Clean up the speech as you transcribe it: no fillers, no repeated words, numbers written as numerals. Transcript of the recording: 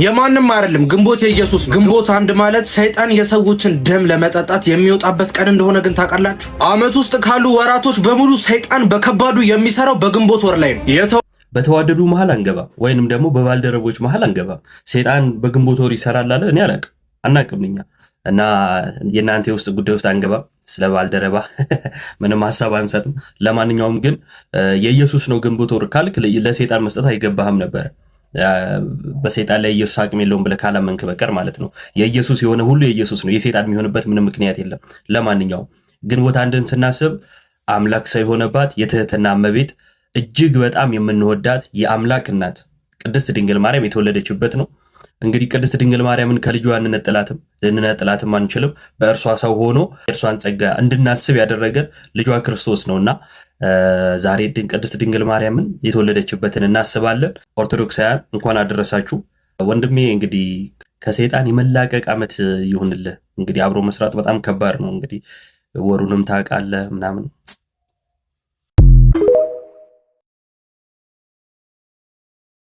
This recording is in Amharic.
የማንም አይደለም ግንቦት የኢየሱስ ነው። ግንቦት አንድ ማለት ሰይጣን የሰዎችን ደም ለመጠጣት የሚወጣበት ቀን እንደሆነ ግን ታውቃላችሁ? አመት ውስጥ ካሉ ወራቶች በሙሉ ሰይጣን በከባዱ የሚሰራው በግንቦት ወር ላይ ነው። በተዋደዱ መሃል አንገባም፣ ወይንም ደግሞ በባልደረቦች መሃል አንገባም። ሰይጣን በግንቦት ወር ይሰራል አለ። እኔ አናቅም እኛ እና የእናንተ የውስጥ ጉዳይ ውስጥ አንገባም። ስለ ባልደረባ ምንም ሀሳብ አንሰጥም። ለማንኛውም ግን የኢየሱስ ነው ግንቦት ወር ካልክ ለሰይጣን መስጠት አይገባህም ነበር። በሰይጣን ላይ ኢየሱስ አቅም የለውም ብለህ ካላመንክ በቀር ማለት ነው። የኢየሱስ የሆነ ሁሉ የኢየሱስ ነው። የሰይጣን የሚሆንበት ምንም ምክንያት የለም። ለማንኛውም ግንቦት አንድን ስናስብ አምላክ ሰው የሆነባት የትህትና እመቤት እጅግ በጣም የምንወዳት የአምላክ እናት ቅድስት ድንግል ማርያም የተወለደችበት ነው። እንግዲህ ቅድስት ድንግል ማርያምን ከልጇ ልንነጥላትም አንችልም። በእርሷ ሰው ሆኖ የእርሷን ጸጋ እንድናስብ ያደረገን ልጇ ክርስቶስ ነውና ዛሬ ቅድስት ድንግል ማርያምን የተወለደችበትን እናስባለን። ኦርቶዶክሳውያን እንኳን አደረሳችሁ። ወንድሜ እንግዲህ ከሰይጣን የመላቀቅ ዓመት ይሁንልህ። እንግዲህ አብሮ መስራት በጣም ከባድ ነው። እንግዲህ ወሩንም ታውቃለህ ምናምን